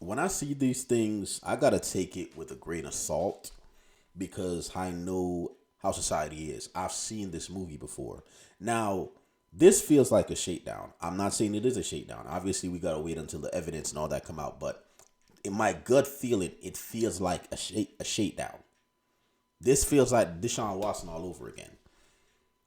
When I see these things, I gotta take it with a grain of salt because I know how society is. I've seen this movie before. Now, this feels like a shakedown. I'm not saying it is a shakedown. Obviously, we gotta wait until the evidence and all that come out. But in my gut feeling, it feels like a shakedown. This feels like Deshaun Watson all over again.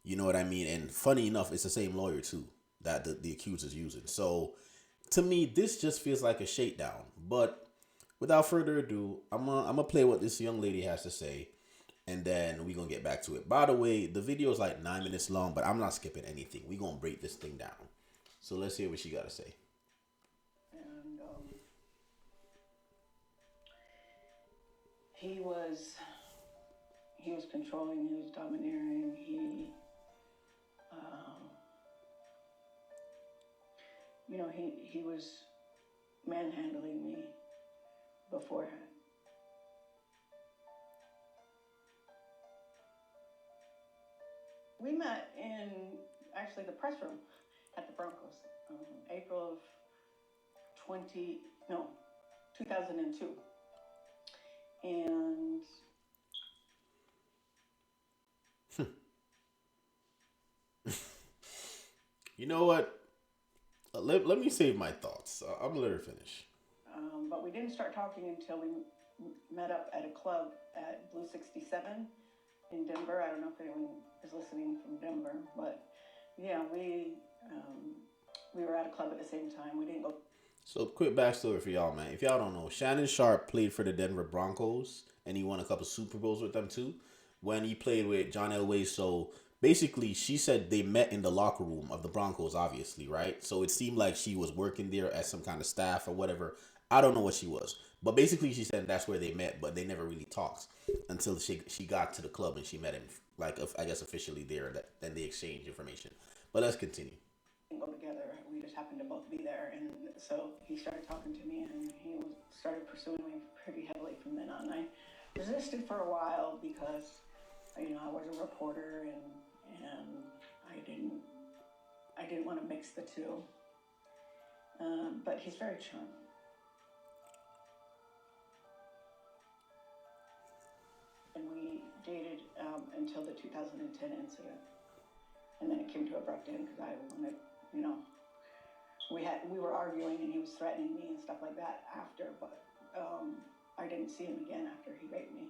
You know what I mean? And funny enough, it's the same lawyer too that the accuser's using. So to me, this just feels like a shakedown. But without further ado, I'm gonna play what this young lady has to say, and then we gonna get back to it. By the way, the video is like 9 minutes long, but I'm not skipping anything. We gonna break this thing down. So let's hear what she got to say. And he was controlling. He was domineering. He was manhandling me beforehand. We met in actually the press room at the Broncos, April of 2002. And You know what? Let me save my thoughts. I'm gonna let her finish. but we didn't start talking until we met up at a club at Blue 67 in Denver. I don't know if anyone is listening from Denver, but yeah, we were at a club at the same time. We didn't go. So quick backstory for y'all, man. If y'all don't know, Shannon Sharpe played for the Denver Broncos, and he won a couple Super Bowls with them too. When he played with John Elway, so basically she said they met in the locker room of the Broncos, obviously, right? So it seemed like she was working there as some kind of staff or whatever. I don't know what she was, but basically she said that's where they met, but they never really talked until she got to the club and she met him, like I guess officially there. Then they exchanged information. But let's continue. Go together. We just happened to both be there, and so he started talking to me, and started pursuing me pretty heavily from then on. I resisted for a while because I was a reporter, and I didn't want to mix the two. But he's very charming. And we dated until the 2010 incident, and then it came to an abrupt end because I wanted, we were arguing and he was threatening me and stuff like that after, but I didn't see him again after he raped me.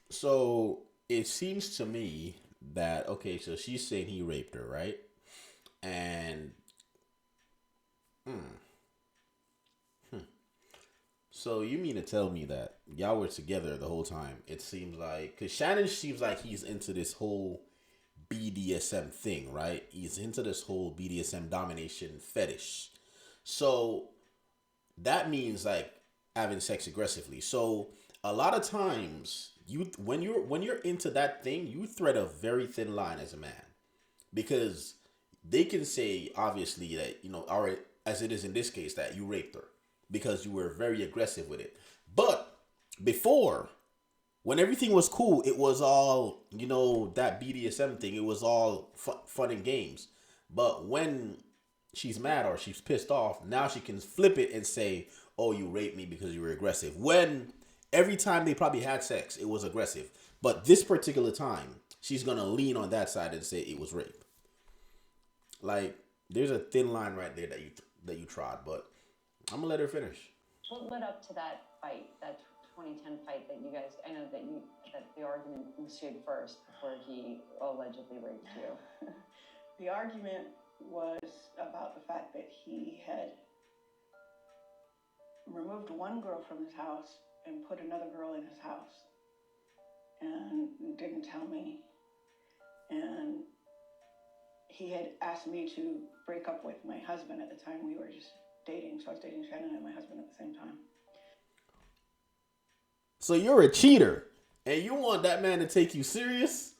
So it seems to me that, okay, so she's saying he raped her, right? And so you mean to tell me that y'all were together the whole time? It seems like, because Shannon seems like he's into this whole BDSM thing, right? He's into this whole BDSM domination fetish. So that means like having sex aggressively. So a lot of times when you're into that thing, you thread a very thin line as a man, because they can say obviously that or as it is in this case, that you raped her because you were very aggressive with it. But before, when everything was cool, it was all that BDSM thing. It was all fun and games. But when she's mad or she's pissed off, now she can flip it and say, "Oh, you raped me because you were aggressive." When every time they probably had sex, it was aggressive. But this particular time, she's gonna lean on that side and say it was rape. Like, there's a thin line right there that you trod. But I'm gonna let her finish. What led up to that fight, that 2010 fight that you guys? I know that the argument ensued first before he allegedly raped you. The argument was about the fact that he had removed one girl from his house and put another girl in his house, and didn't tell me. And he had asked me to break up with my husband at the time. We were just dating, so I was dating Shannon and my husband at the same time. So you're a cheater, and you want that man to take you serious?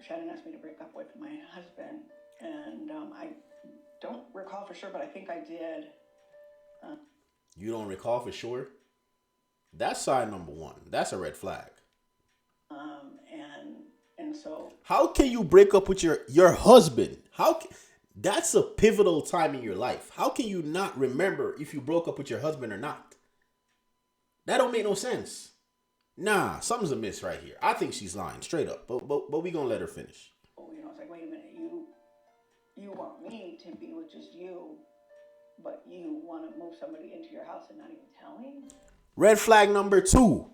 Shannon asked me to break up with my husband, and I don't recall for sure, but I think I did. You don't recall for sure? That's sign number one. That's a red flag. so How can you break up with your husband? That's a pivotal time in your life. How can you not remember if you broke up with your husband or not? That don't make no sense. Nah, something's amiss right here. I think she's lying straight up. But we gonna let her finish. it's like, wait a minute, you want me to be with just you, but you want to move somebody into your house and not even tell me? Red flag number 2.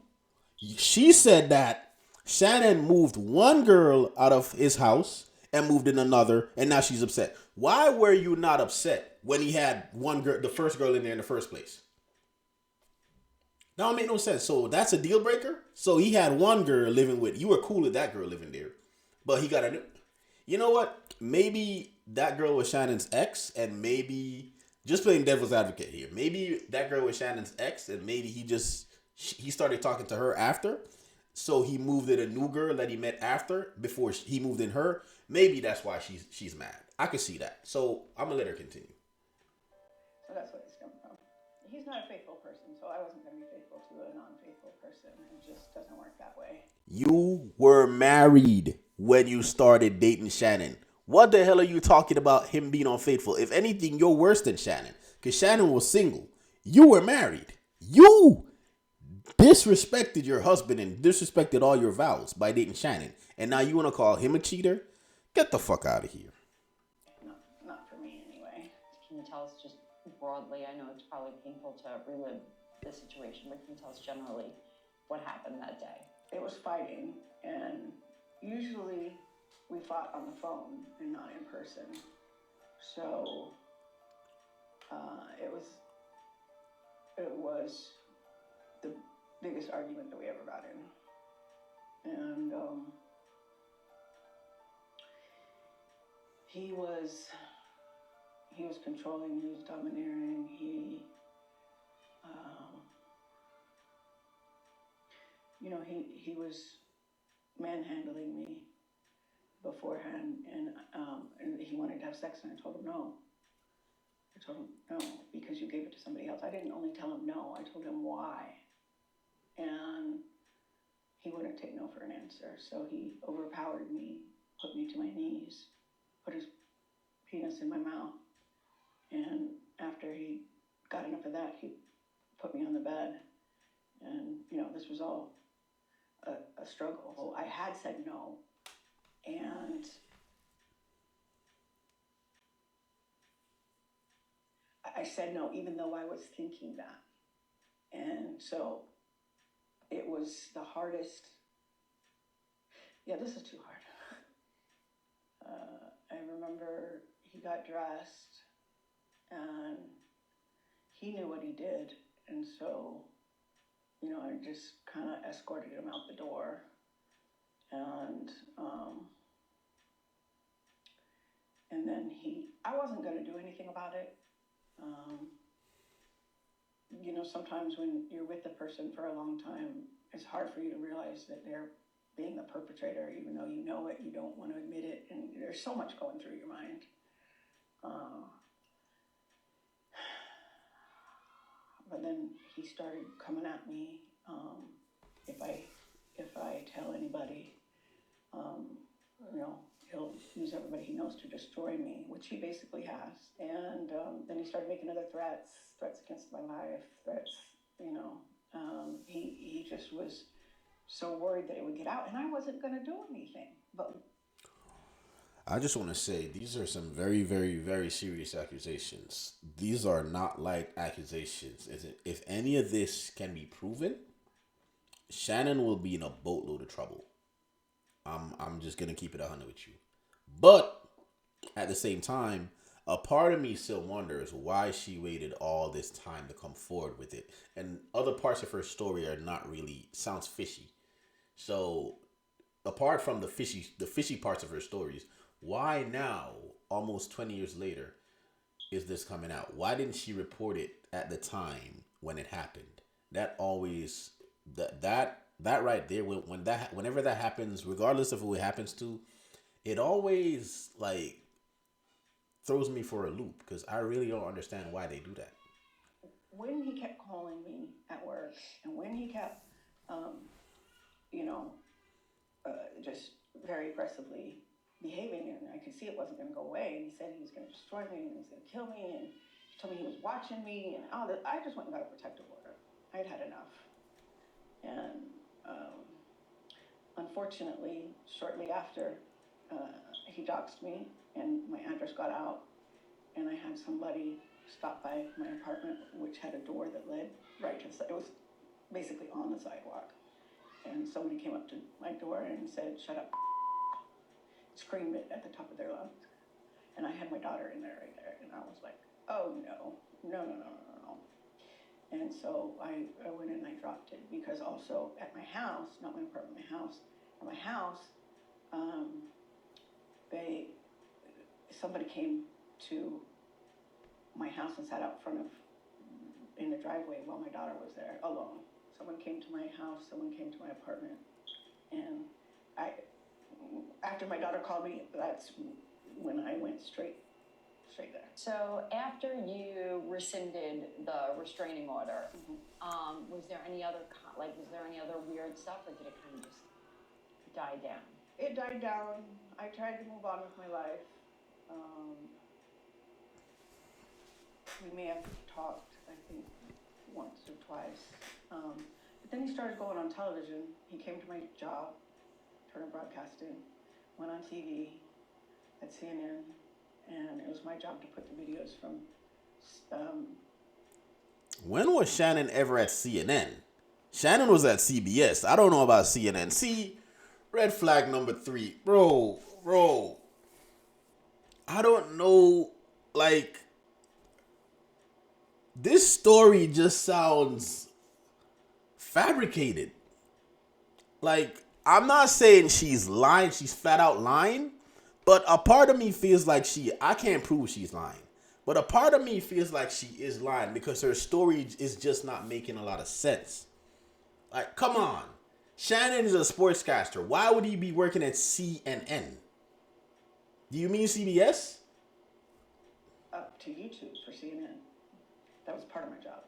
She said that Shannon moved one girl out of his house and moved in another, and now she's upset. Why were you not upset when he had one girl, the first girl in there in the first place? That don't make no sense. So that's a deal breaker? So he had one girl living with, you were cool with that girl living there, but he got a new, you know what? Maybe that girl was Shannon's ex, and maybe, just playing devil's advocate here, maybe that girl was Shannon's ex, and maybe he started talking to her after, so he moved in a new girl that he met after, before he moved in her. Maybe that's why she's mad. I could see that. So I'm gonna let her continue. So that's what it's coming from. He's not a faithful person, so I wasn't going to be faithful to a non-faithful person. It just doesn't work that way. You were married when you started dating Shannon. What the hell are you talking about him being unfaithful? If anything, you're worse than Shannon, because Shannon was single. You were married. You disrespected your husband and disrespected all your vows by dating Shannon. And now you want to call him a cheater? Get the fuck out of here. Not for me anyway. Can you tell us just broadly, I know it's probably painful to relive the situation, but can you tell us generally what happened that day? It was fighting, and usually we fought on the phone and not in person. So it was the biggest argument that we ever got in. And he was controlling, he was domineering, he was manhandling me beforehand, and he wanted to have sex, and I told him no. Because you gave it to somebody else. I didn't only tell him no, I told him why. And he wouldn't take no for an answer, so he overpowered me, put me to my knees, put his penis in my mouth, and after he got enough of that, he put me on the bed, and this was all a struggle. I had said no, and I said no even though I was thinking that, and so it was the hardest. Yeah, this is too hard. I remember he got dressed, and he knew what he did, and so, I just kind of escorted him out the door, and then I wasn't going to do anything about it. Sometimes when you're with the person for a long time, it's hard for you to realize that they're being the perpetrator, even though you know it, you don't want to admit it, and there's so much going through your mind. But then he started coming at me. If I tell anybody, he'll use everybody he knows to destroy me, which he basically has. And then he started making other threats against my life, he just was so worried that it would get out, and I wasn't going to do anything. But I just want to say these are some very, very, very serious accusations. These are not light accusations. If any of this can be proven, Shannon will be in a boatload of trouble. I'm just gonna keep it 100 with you. But at the same time, a part of me still wonders why she waited all this time to come forward with it. And other parts of her story are not really, sounds fishy. So apart from the fishy parts of her stories, why now, almost 20 years later, is this coming out? Why didn't she report it at the time when it happened? That always, that right there, whenever that happens, regardless of who it happens to, it always throws me for a loop, because I really don't understand why they do that. When he kept calling me at work, and when he kept, just very aggressively behaving, and I could see it wasn't going to go away. And he said he was going to destroy me and he was going to kill me, and he told me he was watching me and all that. I just went and got a protective order. I had had enough. And unfortunately, shortly after, he doxed me and my address got out, and I had somebody stop by my apartment, which had a door that led right to the, it was basically on the sidewalk. And somebody came up to my door and said, "Shut up," screamed it at the top of their lungs. And I had my daughter in there right there, and I was like, oh no. And so I went and I dropped it, because also at my house, not my apartment, my house, at my house, somebody came to my house and sat out front of, in the driveway while my daughter was there alone. Someone came to my house, someone came to my apartment, and after my daughter called me, that's when I went straight there. So after you rescinded the restraining order, was there any other weird stuff, or did it kind of just die down? It died down. I tried to move on with my life. We may have talked, I think, once or twice. But then he started going on television. He came to my job, Turner Broadcasting, went on TV at CNN, and it was my job to put the videos from... When was Shannon ever at CNN? Shannon was at CBS. I don't know about CNN. See, red flag number 3. Bro. I don't know, like... This story just sounds fabricated. Like, I'm not saying she's lying, she's flat out lying, but a part of me feels like I can't prove she's lying, but a part of me feels like she is lying because her story is just not making a lot of sense. Like, come on. Shannon is a sportscaster. Why would he be working at CNN? Do you mean CBS? Up to YouTube for CNN. That was part of my job.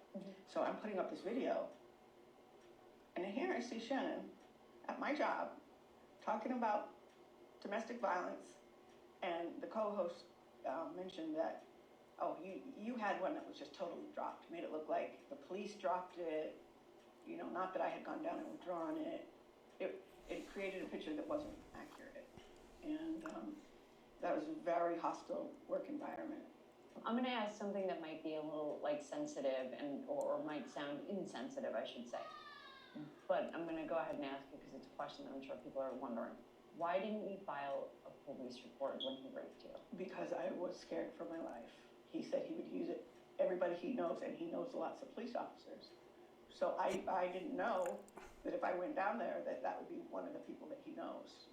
So I'm putting up this video, and here I see Shannon at my job talking about domestic violence, and the co-host mentioned that, oh, you had one that was just totally dropped, made it look like the police dropped it, not that I had gone down and withdrawn it. It created a picture that wasn't accurate, and that was a very hostile work environment. I'm going to ask something that might be a little sensitive or might sound insensitive, I should say. But I'm going to go ahead and ask it because it's a question that I'm sure people are wondering. Why didn't you file a police report when he raped you? Because I was scared for my life. He said he would use it. Everybody he knows, and he knows lots of police officers. So I didn't know that if I went down there that would be one of the people that he knows.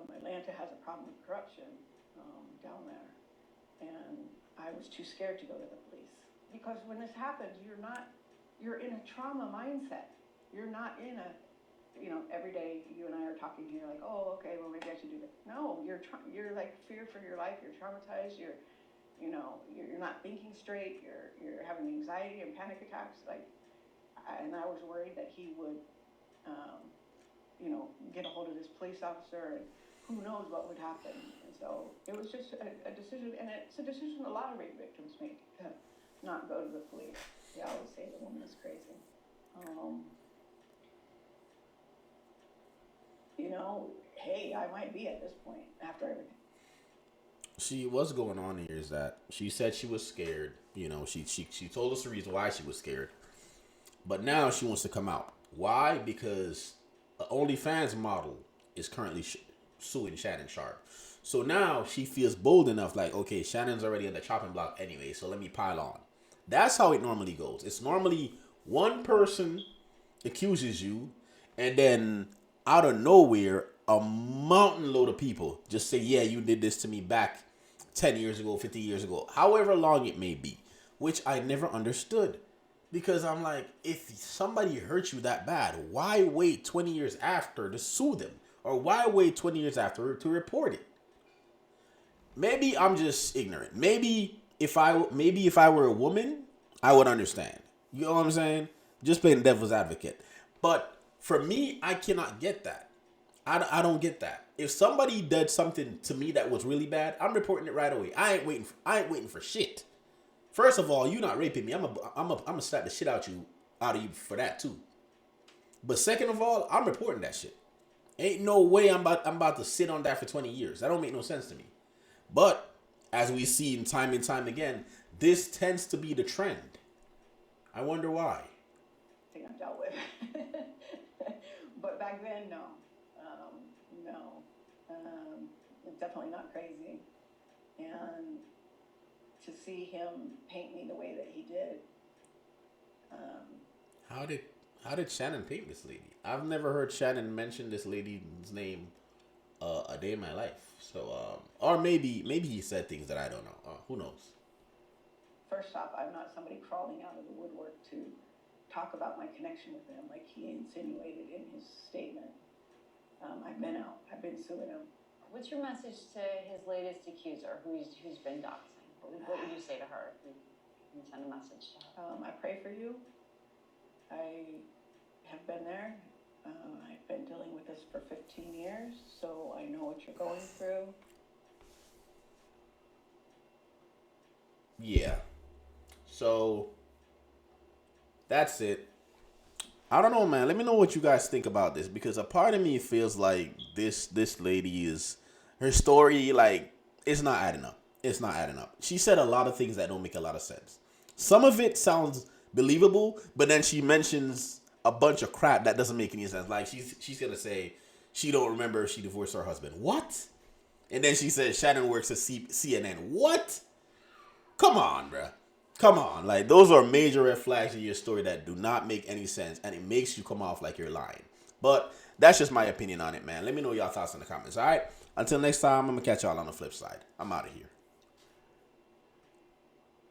Atlanta has a problem with corruption down there. And I was too scared to go to the police. Because when this happens, you're in a trauma mindset. You're not in a, every day you and I are talking here like, oh, okay, well, maybe I should do that. No, you're like fear for your life. You're traumatized. You're not thinking straight. You're having anxiety and panic attacks. And I was worried that he would, get a hold of this police officer, and who knows what would happen. And so it was just a decision, and it's a decision a lot of rape victims make, to not go to the police. They always say the woman is crazy. Hey, I might be at this point after everything. See, what's going on here is that she said she was scared. She told us the reason why she was scared. But now she wants to come out. Why? Because the OnlyFans model is currently suing Shannon Sharpe. So now she feels bold enough, like, okay, Shannon's already on the chopping block anyway, so let me pile on. That's how it normally goes. It's normally one person accuses you, and then out of nowhere, a mountain load of people just say, yeah, you did this to me back 10 years ago, 50 years ago, however long it may be, which I never understood. Because I'm like, if somebody hurt you that bad, why wait 20 years after to sue them? Or why wait 20 years after to report it? Maybe I'm just ignorant. Maybe if I were a woman, I would understand. You know what I'm saying? Just playing devil's advocate. But for me, I cannot get that. I don't get that. If somebody did something to me that was really bad, I'm reporting it right away. I ain't waiting for shit. First of all, you not raping me. I'm gonna slap the shit out of you for that too. But second of all, I'm reporting that shit. Ain't no way I'm about to sit on that for 20 years. That don't make no sense to me. But as we see time and time again, this tends to be the trend. I wonder why. I think I've dealt with. But back then, no. No. Definitely not crazy. And to see him paint me the way that he did. How did Shannon paint this lady? I've never heard Shannon mention this lady's name a day in my life. So, or maybe he said things that I don't know. Who knows? First off, I'm not somebody crawling out of the woodwork to talk about my connection with him like he insinuated in his statement. I've been out. I've been suing him. What's your message to his latest accuser, who's been doxing? What would you say to her if you can send a message to her? I pray for you. I have been there. I've been dealing with this for 15 years, so I know what you're going through. Yeah. So that's it. I don't know, man. Let me know what you guys think about this, because a part of me feels like this lady is, her story, like, it's not adding up. It's not adding up. She said a lot of things that don't make a lot of sense. Some of it sounds believable, but then she mentions a bunch of crap that doesn't make any sense. Like she's gonna say she don't remember if she divorced her husband. What? And then she says Shannon works at CNN. What? Come on, bruh. Come on. Like, those are major red flags in your story that do not make any sense, and it makes you come off like you're lying. But that's just my opinion on it, man. Let me know your thoughts in the comments, all right? Until next time, I'm going to catch y'all on the flip side. I'm out of here.